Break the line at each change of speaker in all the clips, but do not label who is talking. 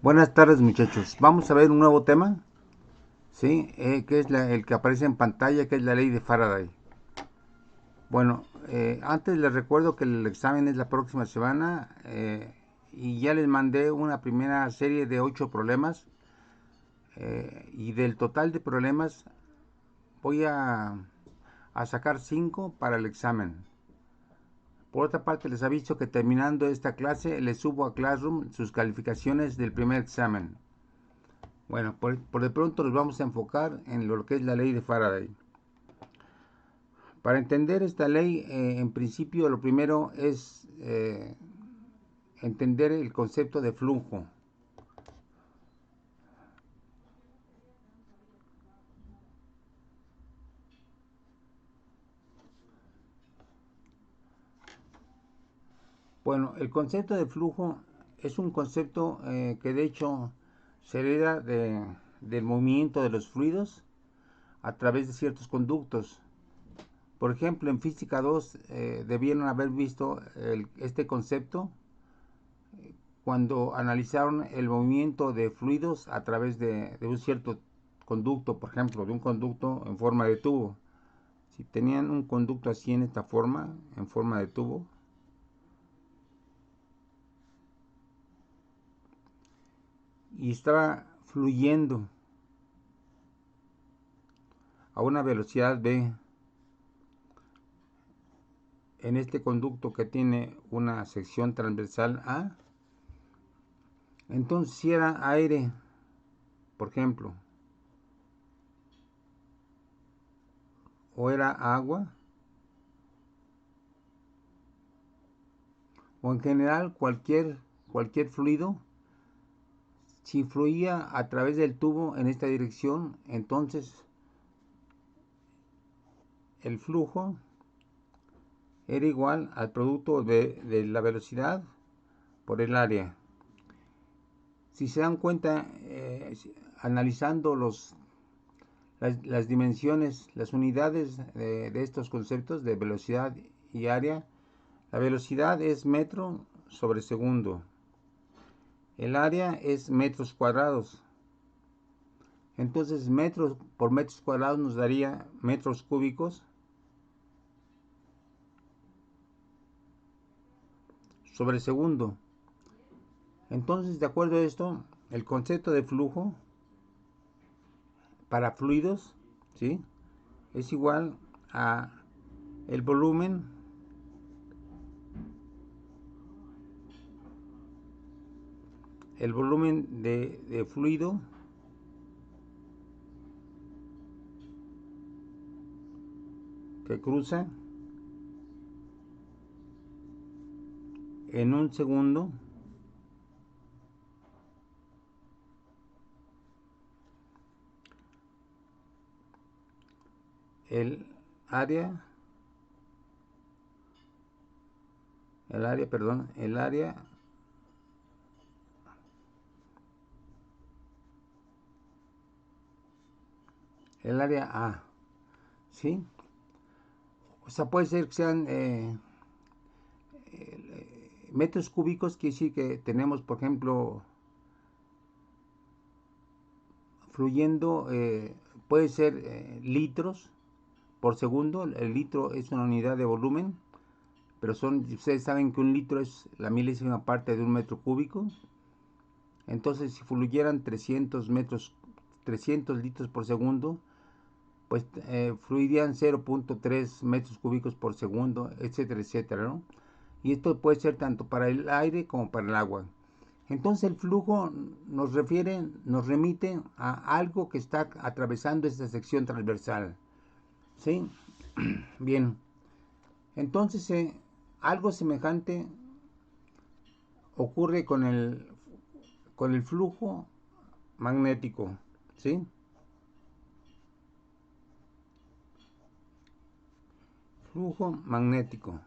Buenas tardes muchachos, vamos a ver un nuevo tema, ¿sí? Que es el que aparece en pantalla, que es la ley de Faraday. Bueno, antes les recuerdo que el examen es la próxima semana y ya les mandé una primera serie de 8 problemas y del total de problemas voy a sacar 5 para el examen. Por otra parte, les aviso que terminando esta clase les subo a Classroom sus calificaciones del primer examen. Bueno, por de pronto nos vamos a enfocar en lo que es la ley de Faraday. Para entender esta ley, en principio lo primero es entender el concepto de flujo. Bueno, el concepto de flujo es un concepto que de hecho se hereda del movimiento de los fluidos a través de ciertos conductos. Por ejemplo, en Física 2 debieron haber visto este concepto cuando analizaron el movimiento de fluidos a través de un cierto conducto, por ejemplo, de un conducto en forma de tubo. Si tenían un conducto así en esta forma, en forma de tubo, y estaba fluyendo a una velocidad v en este conducto que tiene una sección transversal A, entonces si era aire, por ejemplo, o era agua, o en general cualquier fluido, si fluía a través del tubo en esta dirección, entonces el flujo era igual al producto de la velocidad por el área. Si se dan cuenta, analizando las dimensiones, las unidades de estos conceptos de velocidad y área, la velocidad es metro sobre segundo. El área es metros cuadrados. Entonces, metros por metros cuadrados nos daría metros cúbicos sobre segundo. Entonces, de acuerdo a esto, el concepto de flujo para fluidos, ¿sí?, es igual a el volumen de fluido que cruza en un segundo el área, el área A, ¿sí? O sea, puede ser que sean metros cúbicos, quiere decir que tenemos, por ejemplo, fluyendo, puede ser litros por segundo. El litro es una unidad de volumen, pero ustedes saben que un litro es la milésima parte de un metro cúbico. Entonces, si fluyeran 300 litros por segundo, pues fluirían 0.3 metros cúbicos por segundo, etcétera, etcétera, ¿no? Y esto puede ser tanto para el aire como para el agua. Entonces el flujo nos remite a algo que está atravesando esta sección transversal, ¿sí? Bien, entonces algo semejante ocurre con el flujo magnético, ¿sí? Flujo magnético.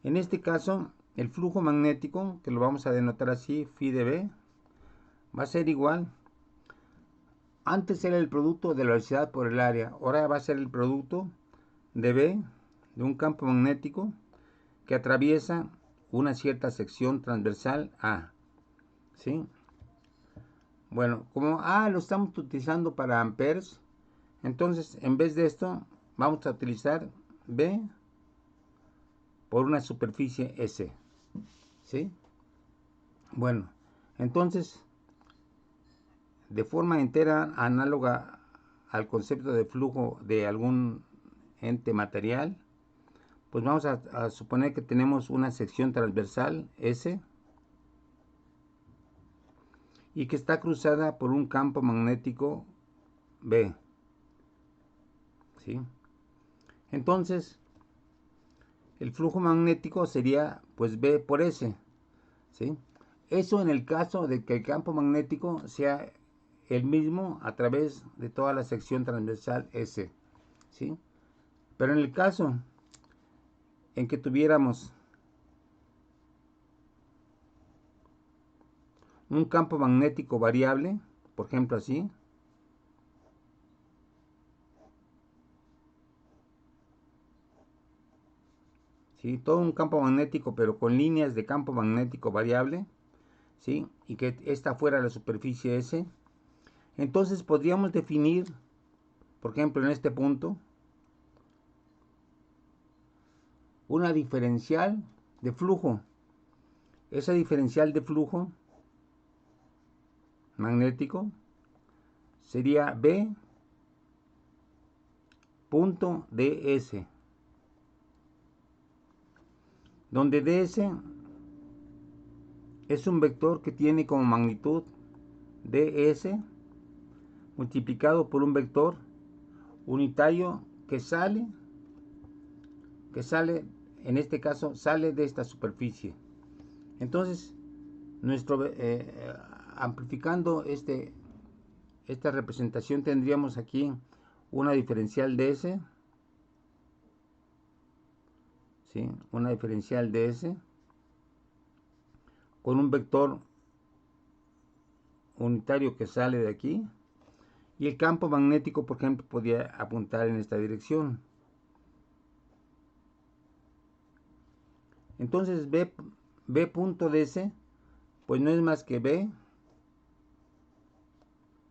En este caso, el flujo magnético, que lo vamos a denotar así, phi de B, va a ser igual. Antes era el producto de la velocidad por el área, ahora va a ser el producto de B, de un campo magnético, que atraviesa una cierta sección transversal A, ¿sí? Bueno, como A lo estamos utilizando para amperes, entonces en vez de esto vamos a utilizar B por una superficie S, ¿sí? Bueno, entonces, de forma entera análoga al concepto de flujo de algún ente material, pues vamos a suponer que tenemos una sección transversal S y que está cruzada por un campo magnético B, ¿sí? Entonces, el flujo magnético sería pues B por S, ¿sí? Eso en el caso de que el campo magnético sea el mismo a través de toda la sección transversal S, ¿sí? Pero en el caso en que tuviéramos un campo magnético variable, por ejemplo así, ¿sí? Todo un campo magnético pero con líneas de campo magnético variable, ¿sí? Y que esta fuera la superficie S, entonces podríamos definir, por ejemplo en este punto, una diferencial de flujo. Esa diferencial de flujo magnético sería B punto ds, donde ds es un vector que tiene como magnitud ds multiplicado por un vector unitario que sale, en este caso, sale de esta superficie. Entonces, nuestro amplificando esta representación, tendríamos aquí una diferencial ds, ¿sí? Una diferencial ds con un vector unitario que sale de aquí, y el campo magnético, por ejemplo, podría apuntar en esta dirección. Entonces B punto ds pues no es más que B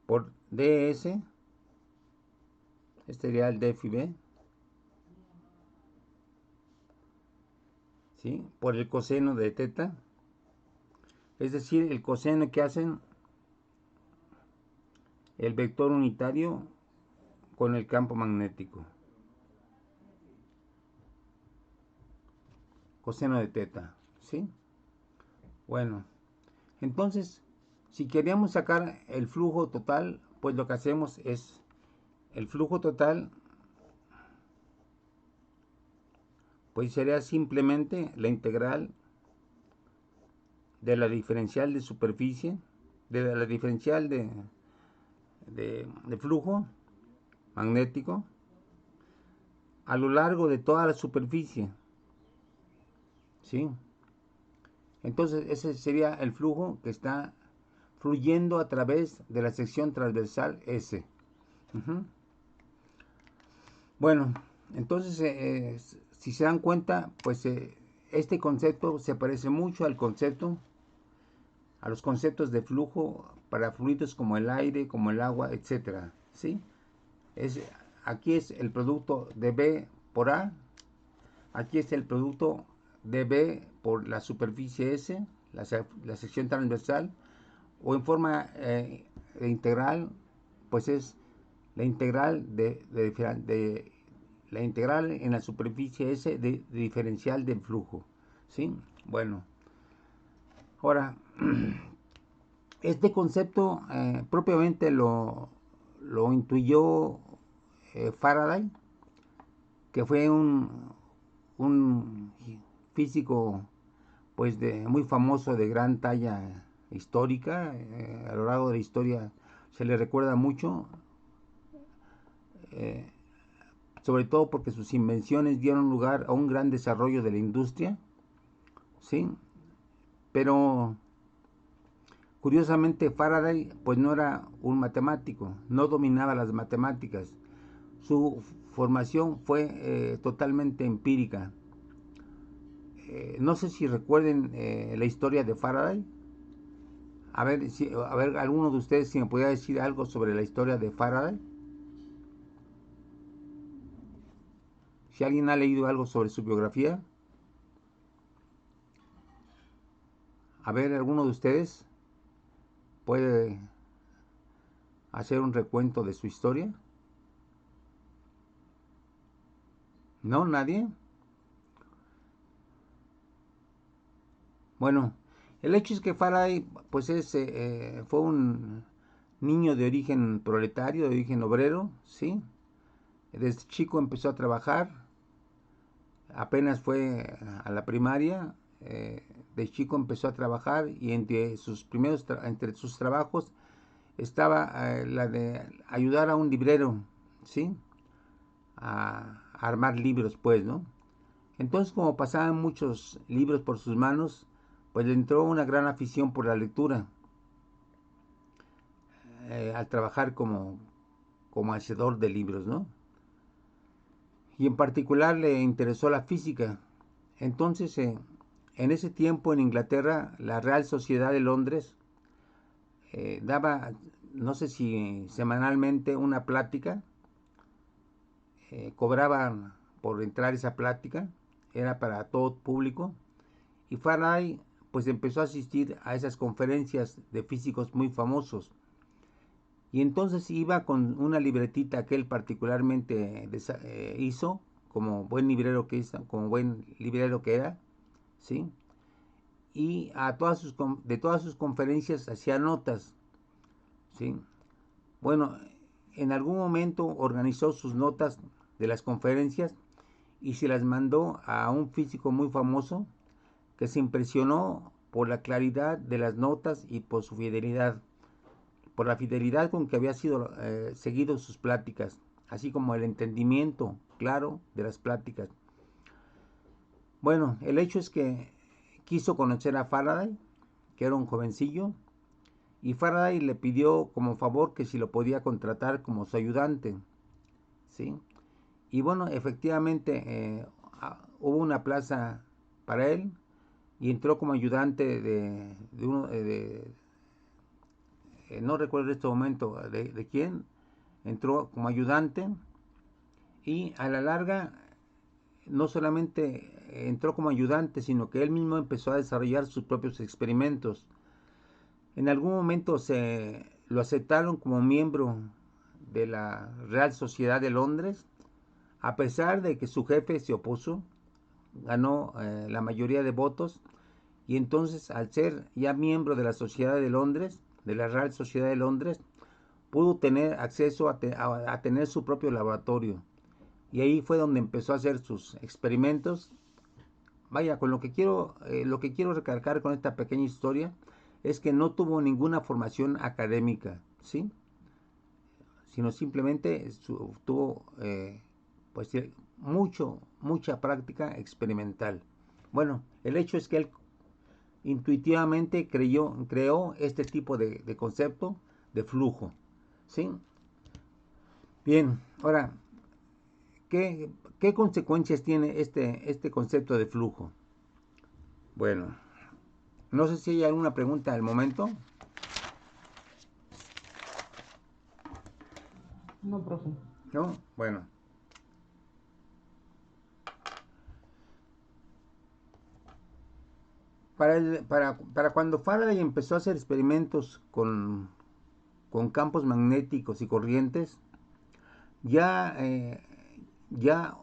por ds, este sería el d phi B, ¿sí? Por el coseno de teta, es decir, el coseno que hacen el vector unitario con el campo magnético, coseno de teta, ¿sí? Bueno, entonces, si queríamos sacar el flujo total, pues lo que hacemos es el flujo total, pues sería simplemente la integral de la diferencial de superficie, de la diferencial de flujo magnético a lo largo de toda la superficie, ¿sí? Entonces ese sería el flujo que está fluyendo a través de la sección transversal S. Bueno, entonces si se dan cuenta, pues este concepto se parece mucho a los conceptos de flujo para fluidos como el aire, como el agua, etcétera, ¿sí? Aquí es el producto de B por A, aquí es el producto de B por la superficie S, la sección transversal, o en forma de integral, pues es la integral de la integral en la superficie S de diferencial del flujo, ¿sí? Bueno, ahora este concepto propiamente lo intuyó Faraday, que fue un físico pues muy famoso, de gran talla histórica. A lo largo de la historia se le recuerda mucho, eh, sobre todo porque sus invenciones dieron lugar a un gran desarrollo de la industria, ¿sí? Pero curiosamente Faraday pues no era un matemático, no dominaba las matemáticas. Su formación fue totalmente empírica. no sé si recuerden la historia de Faraday. A ver, alguno de ustedes si me pudiera decir algo sobre la historia de Faraday. Si alguien ha leído algo sobre su biografía. A ver, alguno de ustedes puede hacer un recuento de su historia. ¿No? ¿Nadie? Bueno, el hecho es que Faraday pues fue un niño de origen proletario, de origen obrero, ¿sí? Desde chico empezó a trabajar, apenas fue a la primaria, de chico empezó a trabajar y entre sus trabajos estaba la de ayudar a un librero, ¿sí? A armar libros, pues, ¿no? Entonces, como pasaban muchos libros por sus manos, pues le entró una gran afición por la lectura, al trabajar como hacedor de libros, ¿no? Y en particular le interesó la física. Entonces, en ese tiempo en Inglaterra, la Real Sociedad de Londres daba, no sé si semanalmente, una plática, cobraban por entrar a esa plática, era para todo público, y Faraday pues empezó a asistir a esas conferencias de físicos muy famosos. Y entonces iba con una libretita que él particularmente hizo, como buen librero que era, ¿sí? Y de todas sus conferencias hacía notas, ¿sí? Bueno, en algún momento organizó sus notas de las conferencias y se las mandó a un físico muy famoso que se impresionó por la claridad de las notas y por la fidelidad con que había sido seguido sus pláticas, así como el entendimiento claro de las pláticas. Bueno, el hecho es que quiso conocer a Faraday, que era un jovencillo, y Faraday le pidió como favor que si lo podía contratar como su ayudante, ¿sí? Y bueno, efectivamente hubo una plaza para él y entró como ayudante de uno no recuerdo en este momento de quién, entró como ayudante y a la larga no solamente entró como ayudante, sino que él mismo empezó a desarrollar sus propios experimentos. En algún momento lo aceptaron como miembro de la Real Sociedad de Londres, a pesar de que su jefe se opuso, ganó la mayoría de votos, y entonces al ser ya miembro de la Sociedad de Londres, de la Real Sociedad de Londres, pudo tener acceso a tener su propio laboratorio. Y ahí fue donde empezó a hacer sus experimentos. Vaya, con lo que quiero recalcar con esta pequeña historia es que no tuvo ninguna formación académica, ¿sí? Sino simplemente tuvo pues mucha práctica experimental. Bueno, el hecho es que él intuitivamente creó este tipo de concepto de flujo, ¿sí? Bien, ahora, ¿qué consecuencias tiene este concepto de flujo? Bueno, no sé si hay alguna pregunta al momento.
No, profe.
¿No? Bueno, para cuando Faraday empezó a hacer experimentos con campos magnéticos y corrientes, ya, ya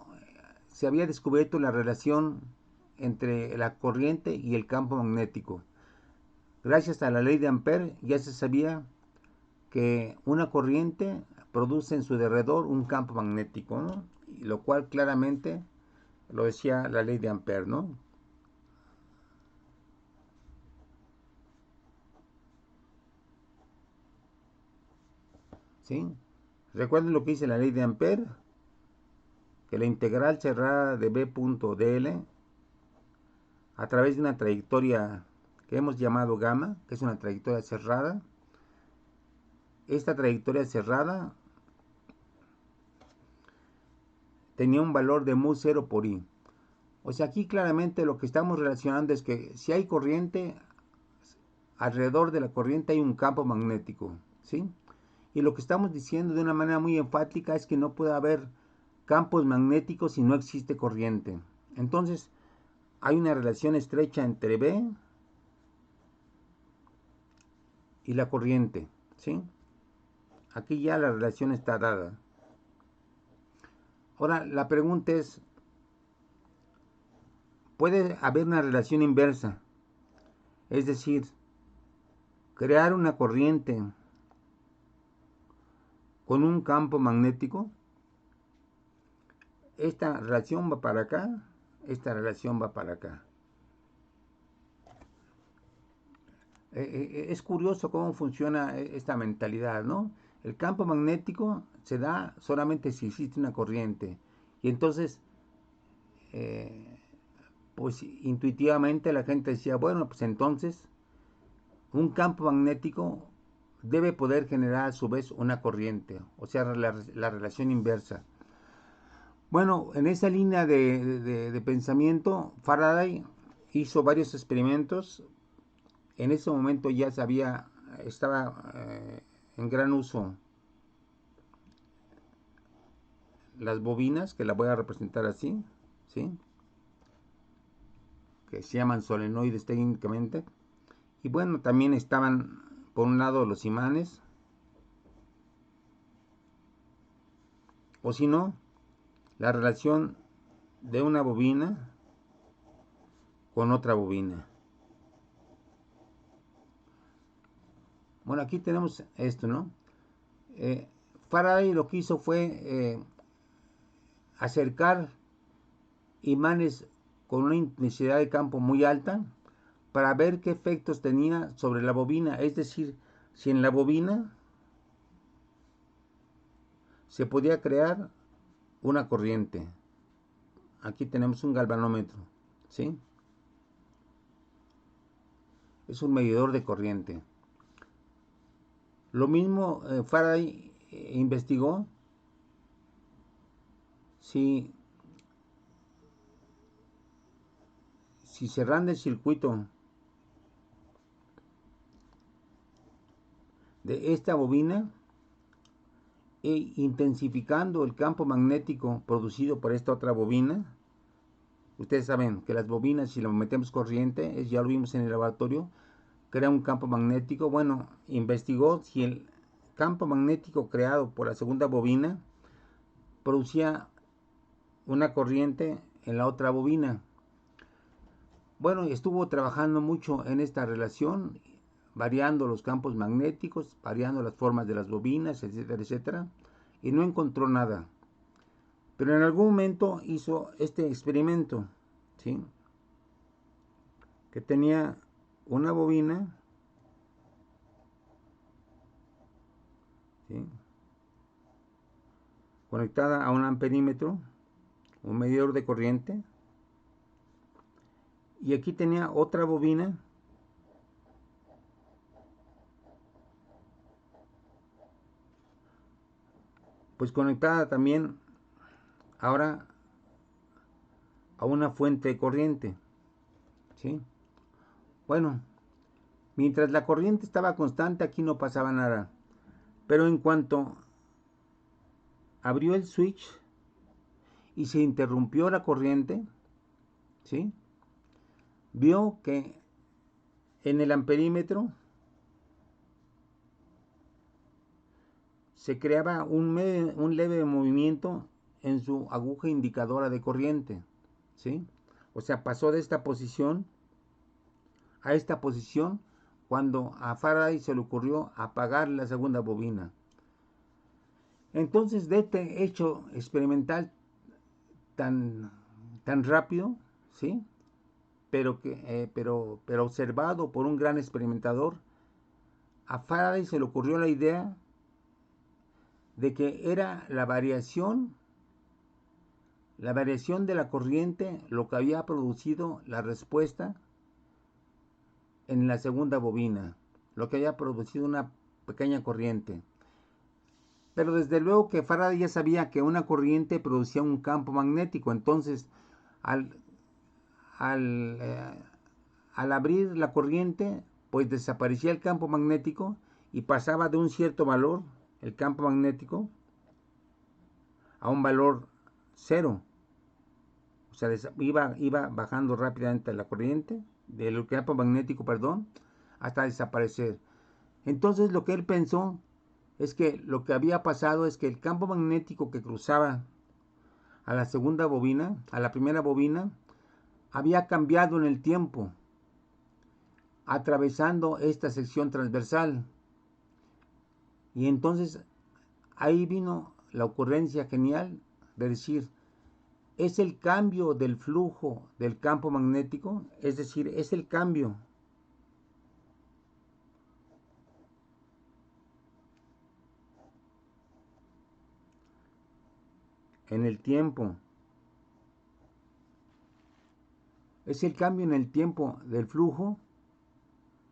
se había descubierto la relación entre la corriente y el campo magnético. Gracias a la ley de Ampère ya se sabía que una corriente produce en su derredor un campo magnético, ¿no? Y lo cual claramente lo decía la ley de Ampère, ¿no? ¿Sí? Recuerden lo que dice la ley de Ampère, que la integral cerrada de B.dl a través de una trayectoria que hemos llamado gamma, que es una trayectoria cerrada, esta trayectoria cerrada tenía un valor de mu 0 por i. O sea, aquí claramente lo que estamos relacionando es que si hay corriente, alrededor de la corriente hay un campo magnético, ¿sí? Y lo que estamos diciendo de una manera muy enfática es que no puede haber campos magnéticos si no existe corriente. Entonces, hay una relación estrecha entre B y la corriente, ¿sí? Aquí ya la relación está dada. Ahora, la pregunta es, ¿puede haber una relación inversa? Es decir, crear una corriente con un campo magnético. Esta relación va para acá, esta relación va para acá. Es curioso cómo funciona esta mentalidad, ¿no? El campo magnético se da solamente si existe una corriente. Y entonces, eh, pues intuitivamente la gente decía, bueno, pues entonces un campo magnético debe poder generar a su vez una corriente, o sea, la relación inversa. Bueno, en esa línea de pensamiento, Faraday hizo varios experimentos. En ese momento ya estaba en gran uso las bobinas, que las voy a representar así, ¿sí? Que se llaman solenoides técnicamente. Y bueno, también estaban por un lado los imanes, o si no, la relación de una bobina con otra bobina. Bueno, aquí tenemos esto, ¿no? Eh, Faraday lo que hizo fue acercar imanes con una intensidad de campo muy alta para ver qué efectos tenía sobre la bobina, es decir, si en la bobina se podía crear una corriente. Aquí tenemos un galvanómetro, ¿sí? Es un medidor de corriente. Lo mismo Faraday investigó si, si cerrando el circuito de esta bobina e intensificando el campo magnético producido por esta otra bobina. Ustedes saben que las bobinas, si le metemos corriente, ya lo vimos en el laboratorio, crea un campo magnético. Bueno, investigó si el campo magnético creado por la segunda bobina producía una corriente en la otra bobina. Bueno, estuvo trabajando mucho en esta relación, variando los campos magnéticos, variando las formas de las bobinas, etcétera, etcétera, y no encontró nada. Pero en algún momento hizo este experimento, ¿sí? Que tenía una bobina, ¿sí? Conectada a un amperímetro, un medidor de corriente, y aquí tenía otra bobina pues conectada también ahora a una fuente de corriente, ¿sí? Bueno, mientras la corriente estaba constante aquí no pasaba nada, pero en cuanto abrió el switch y se interrumpió la corriente, ¿sí? Vio que en el amperímetro se creaba un leve movimiento en su aguja indicadora de corriente, ¿sí? O sea, pasó de esta posición a esta posición cuando a Faraday se le ocurrió apagar la segunda bobina. Entonces, de este hecho experimental tan, tan rápido, ¿sí? Pero observado por un gran experimentador, a Faraday se le ocurrió la idea de que era la variación de la corriente lo que había producido la respuesta en la segunda bobina, lo que había producido una pequeña corriente. Pero desde luego que Faraday ya sabía que una corriente producía un campo magnético, entonces al al, al abrir la corriente, pues desaparecía el campo magnético y pasaba de un cierto valor, el campo magnético, a un valor cero. O sea, iba bajando rápidamente la corriente del campo magnético, perdón, hasta desaparecer. Entonces lo que él pensó es que lo que había pasado es que el campo magnético que cruzaba a la segunda bobina, a la primera bobina, había cambiado en el tiempo, atravesando esta sección transversal. Y entonces ahí vino la ocurrencia genial de decir, es el cambio del flujo del campo magnético, es decir, es el cambio en el tiempo, es el cambio en el tiempo del flujo,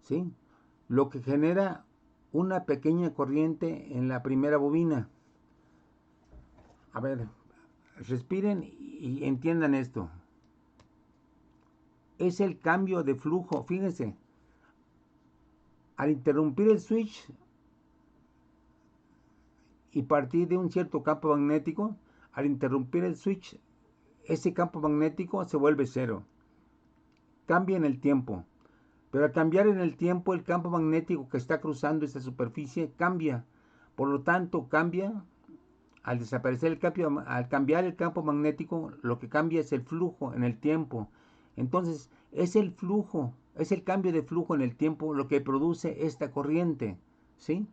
¿sí? Lo que genera una pequeña corriente en la primera bobina. A ver, respiren y entiendan esto. Es el cambio de flujo, fíjense, al interrumpir el switch y partir de un cierto campo magnético, al interrumpir el switch, ese campo magnético se vuelve cero. Cambia en el tiempo. Pero al cambiar en el tiempo, el campo magnético que está cruzando esta superficie cambia. Por lo tanto, cambia. Al desaparecer el cambio, al cambiar el campo magnético, lo que cambia es el flujo en el tiempo. Entonces, es el flujo, es el cambio de flujo en el tiempo lo que produce esta corriente, ¿sí?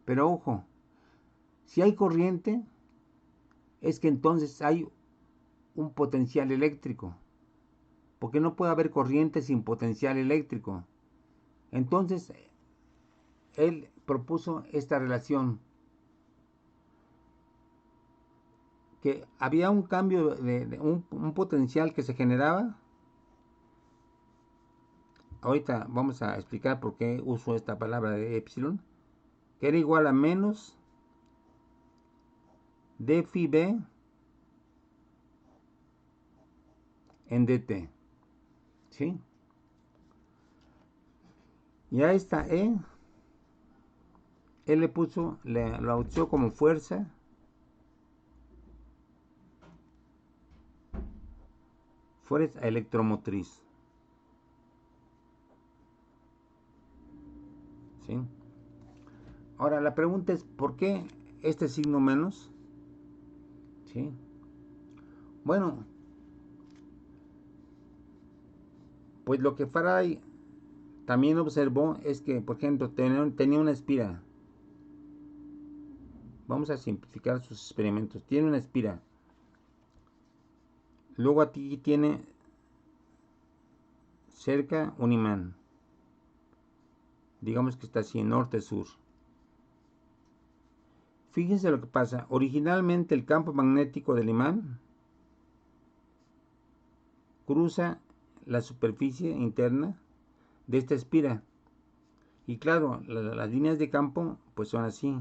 Pero ojo, si hay corriente, es que entonces hay un potencial eléctrico, porque no puede haber corriente sin potencial eléctrico. Entonces, él propuso esta relación, que había un cambio de un potencial que se generaba. Ahorita vamos a explicar por qué uso esta palabra de epsilon, que era igual a menos d phi b en dt, ¿sí? Y a esta él le puso, la usó como fuerza electromotriz, ¿sí? Ahora la pregunta es, ¿por qué este signo menos? ¿Sí? Bueno, pues lo que Faraday también observó es que, por ejemplo, tenía una espira. Vamos a simplificar sus experimentos. Tiene una espira. Luego aquí tiene cerca un imán. Digamos que está así, norte-sur. Fíjense lo que pasa. Originalmente el campo magnético del imán cruza la superficie interna de esta espira. Y claro, las líneas de campo pues son así.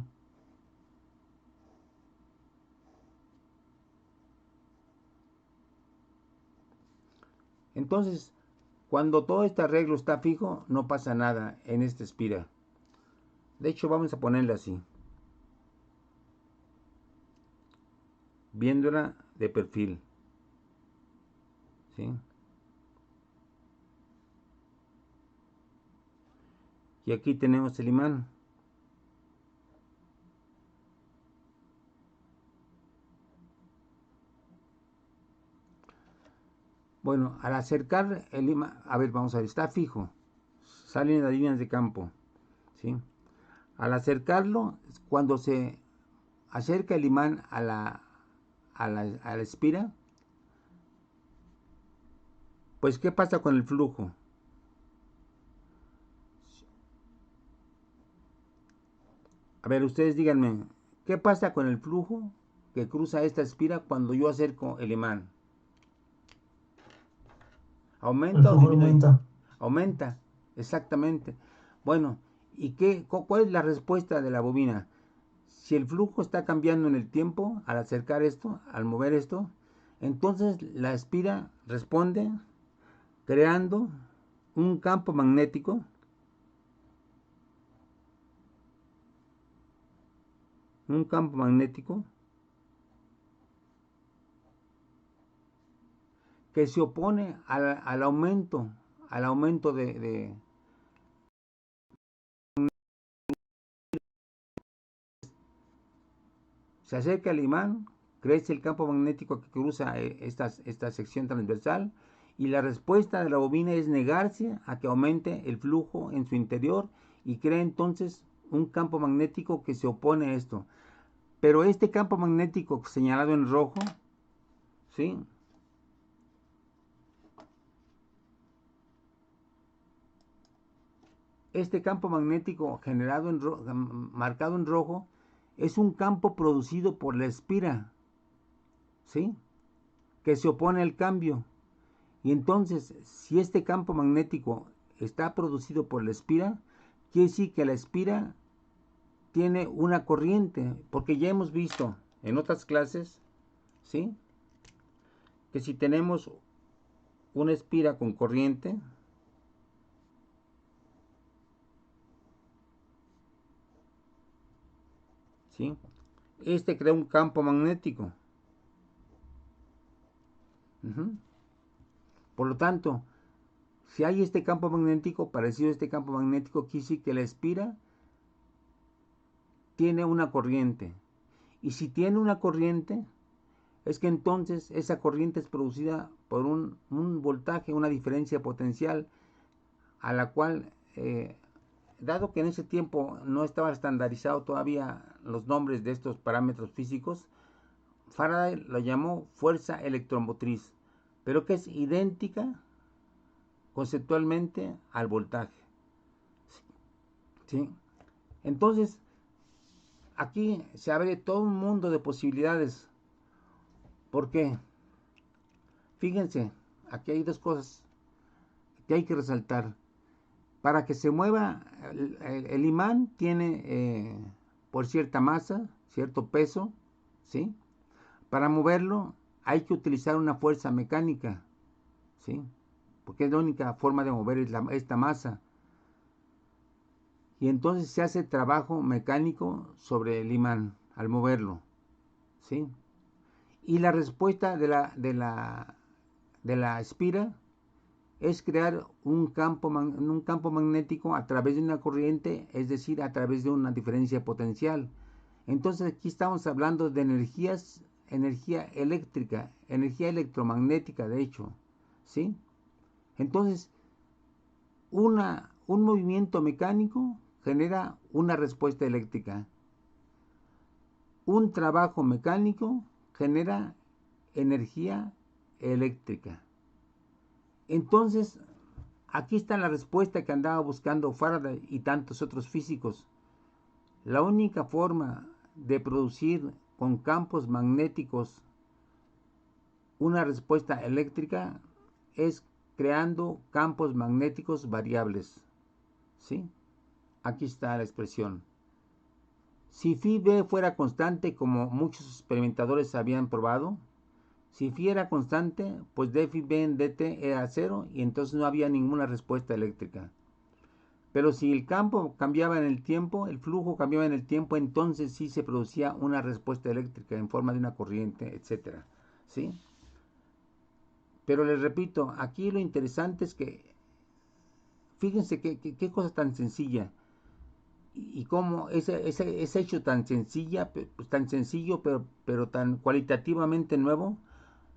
Entonces, cuando todo este arreglo está fijo, no pasa nada en esta espira. De hecho, vamos a ponerla así, viéndola de perfil, ¿sí? Y aquí tenemos el imán. Bueno, al acercar el imán, a ver, vamos a ver, está fijo, salen las líneas de campo, ¿sí? Al acercarlo, cuando se acerca el imán a la espira, pues ¿qué pasa con el flujo? A ver, ustedes díganme, ¿qué pasa con el flujo que cruza esta espira cuando yo acerco el imán?
El
¿Aumenta o
flujo
disminuye?
aumenta.
Aumenta, exactamente. Bueno, ¿y cuál es la respuesta de la bobina? Si el flujo está cambiando en el tiempo, al acercar esto, al mover esto, entonces la espira responde creando un campo magnético que se opone al aumento se acerca al imán, crece el campo magnético que cruza esta sección transversal, y la respuesta de la bobina es negarse a que aumente el flujo en su interior y crea entonces un campo magnético que se opone a esto. Pero este campo magnético señalado en rojo, ¿sí? Este campo magnético marcado en rojo, es un campo producido por la espira, ¿sí? Que se opone al cambio. Y entonces, si este campo magnético está producido por la espira, quiere decir que la espira tiene una corriente, porque ya hemos visto en otras clases, ¿sí? Que si tenemos una espira con corriente, ¿sí? Este crea un campo magnético. Uh-huh. Por lo tanto, si hay este campo magnético, parecido a este campo magnético, quiere decir que la espira tiene una corriente. Y si tiene una corriente, es que entonces esa corriente es producida por un voltaje, una diferencia potencial, a la cual, dado que en ese tiempo no estaba estandarizado todavía los nombres de estos parámetros físicos, Faraday lo llamó fuerza electromotriz, pero que es idéntica conceptualmente al voltaje. ¿Sí? Entonces, aquí se abre todo un mundo de posibilidades. ¿Por qué? Fíjense, aquí hay dos cosas que hay que resaltar. Para que se mueva, el imán tiene, por cierta masa, cierto peso, ¿sí? Para moverlo hay que utilizar una fuerza mecánica, ¿sí? Porque es la única forma de mover esta masa. Y entonces se hace trabajo mecánico sobre el imán al moverlo, ¿sí? Y la respuesta de la espira es crear un campo magnético a través de una corriente, es decir, a través de una diferencia potencial. Entonces aquí estamos hablando de energía eléctrica, energía electromagnética, de hecho, ¿sí? Entonces, un movimiento mecánico genera una respuesta eléctrica. Un trabajo mecánico genera energía eléctrica. Entonces, aquí está la respuesta que andaba buscando Faraday y tantos otros físicos. La única forma de producir con campos magnéticos una respuesta eléctrica es creando campos magnéticos variables. ¿Sí? Aquí está la expresión. Si phi b fuera constante, como muchos experimentadores habían probado, si phi era constante, pues d phi b en dt era cero y entonces no había ninguna respuesta eléctrica. Pero si el campo cambiaba en el tiempo, el flujo cambiaba en el tiempo, entonces sí se producía una respuesta eléctrica en forma de una corriente, etc. ¿Sí? Pero les repito, aquí lo interesante es que, fíjense qué cosa tan sencilla y cómo ese hecho tan tan sencillo, pero tan cualitativamente nuevo,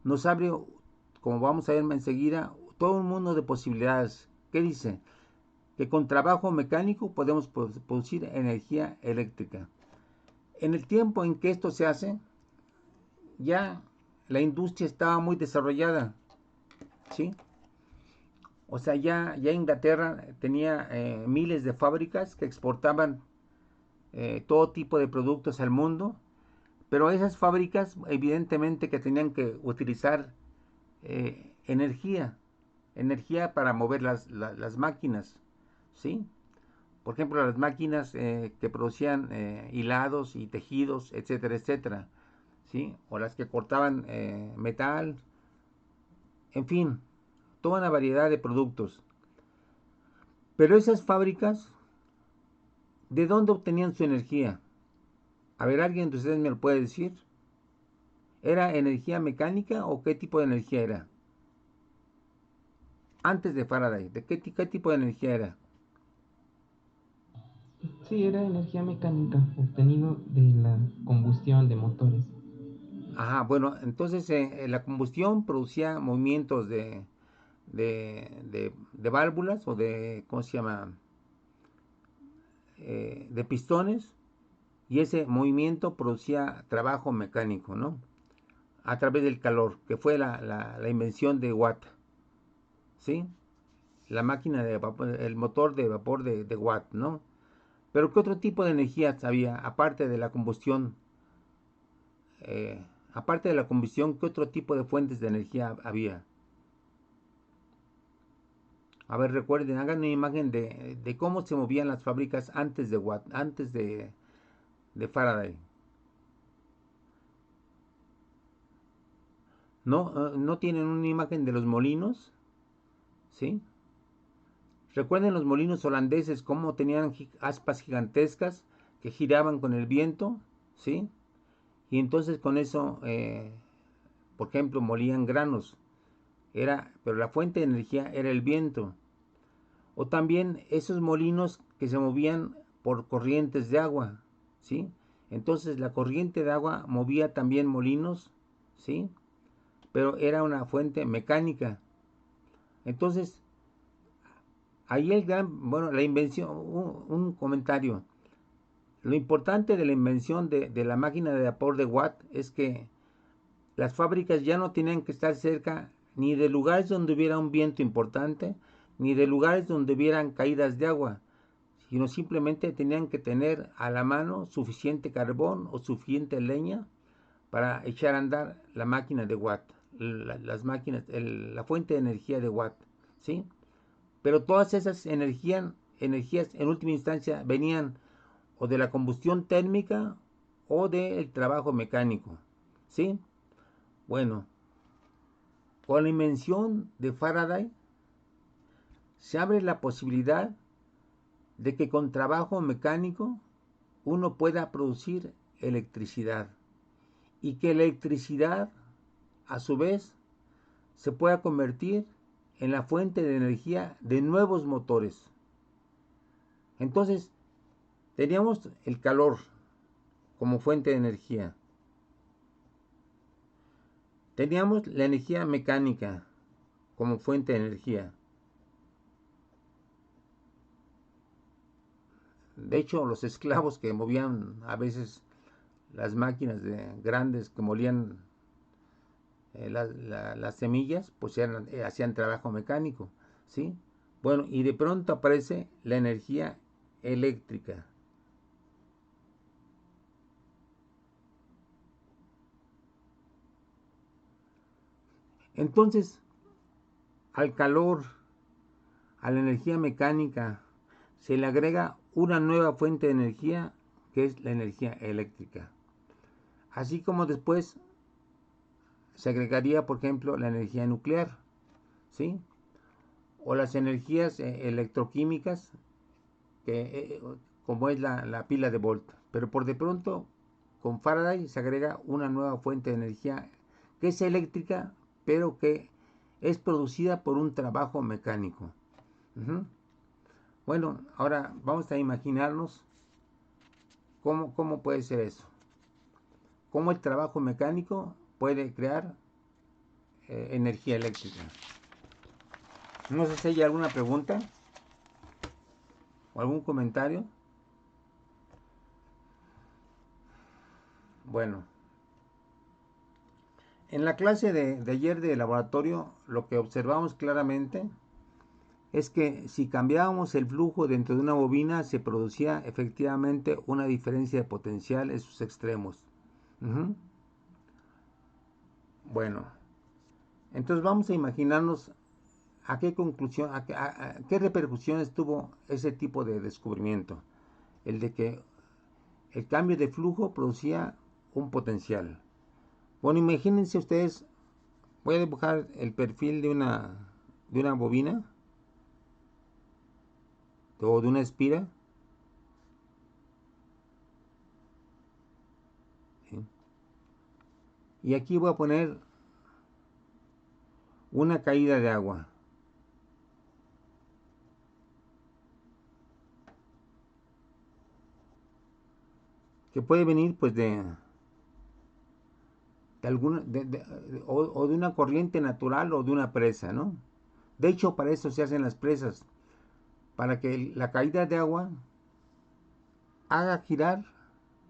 nos abre, como vamos a ver enseguida, todo un mundo de posibilidades. ¿Qué dice? Que con trabajo mecánico podemos producir energía eléctrica. En el tiempo en que esto se hace, ya la industria estaba muy desarrollada, ¿sí? O sea, ya Inglaterra tenía miles de fábricas que exportaban todo tipo de productos al mundo, pero esas fábricas evidentemente que tenían que utilizar energía para mover las máquinas, ¿sí? Por ejemplo, las máquinas que producían hilados y tejidos, etcétera, etcétera, ¿sí? O las que cortaban metal, en fin, toda una variedad de productos. Pero esas fábricas, ¿de dónde obtenían su energía? A ver, ¿alguien de ustedes me lo puede decir? ¿Era energía mecánica o qué tipo de energía era? Antes de Faraday, ¿de qué tipo de energía era?
Sí, era energía mecánica obtenido de la combustión de motores.
Ajá, bueno, entonces la combustión producía movimientos de válvulas o de, ¿cómo se llama? De pistones, y ese movimiento producía trabajo mecánico, ¿no? A través del calor, que fue la invención de Watt, ¿sí? La máquina de vapor, el motor de vapor de Watt, ¿no? Pero ¿qué otro tipo de energías había, aparte de la combustión? Aparte de la combustión, ¿qué otro tipo de fuentes de energía había? A ver, recuerden, hagan una imagen de cómo se movían las fábricas antes de Watt, antes de Faraday. ¿No tienen una imagen de los molinos? ¿Sí? Recuerden los molinos holandeses, cómo tenían aspas gigantescas que giraban con el viento, ¿sí? Y entonces con eso, por ejemplo, molían granos. Pero la fuente de energía era el viento. O también esos molinos que se movían por corrientes de agua, ¿sí? Entonces la corriente de agua movía también molinos, ¿sí? Pero era una fuente mecánica. Entonces, ahí bueno, la invención, un comentario. Lo importante de la invención de la máquina de vapor de Watt es que las fábricas ya no tenían que estar cerca ni de lugares donde hubiera un viento importante, ni de lugares donde hubieran caídas de agua, sino simplemente tenían que tener a la mano suficiente carbón o suficiente leña para echar a andar la máquina de Watt, las máquinas, la fuente de energía de Watt, ¿sí? Pero todas esas energías en última instancia venían o de la combustión térmica o del trabajo mecánico, ¿sí? Bueno, con la invención de Faraday se abre la posibilidad de que con trabajo mecánico uno pueda producir electricidad y que la electricidad a su vez se pueda convertir en la fuente de energía de nuevos motores. Entonces, teníamos el calor como fuente de energía. Teníamos la energía mecánica como fuente de energía. De hecho, los esclavos que movían a veces las máquinas grandes que molían las semillas, pues hacían trabajo mecánico, ¿sí? Bueno, y de pronto aparece la energía eléctrica. Entonces, al calor, a la energía mecánica, se le agrega una nueva fuente de energía que es la energía eléctrica. Así como después se agregaría, por ejemplo, la energía nuclear, ¿sí? O las energías electroquímicas, que, como es la pila de Volt. Pero por de pronto, con Faraday se agrega una nueva fuente de energía que es eléctrica, pero que es producida por un trabajo mecánico. Ujú. Bueno, ahora vamos a imaginarnos cómo puede ser eso. Cómo el trabajo mecánico puede crear energía eléctrica. No sé si hay alguna pregunta o algún comentario. Bueno, en la clase de ayer de laboratorio lo que observamos claramente es que si cambiábamos el flujo dentro de una bobina se producía efectivamente una diferencia de potencial en sus extremos. Ujú. Bueno, entonces vamos a imaginarnos a qué conclusión, a qué repercusiones tuvo ese tipo de descubrimiento. El de que el cambio de flujo producía un potencial. Bueno, imagínense ustedes, voy a dibujar el perfil de una bobina o de una espira. ¿Sí? Y aquí voy a poner una caída de agua. Que puede venir pues de alguna o de una corriente natural o de una presa, ¿no? De hecho, para eso se hacen las presas, para que la caída de agua haga girar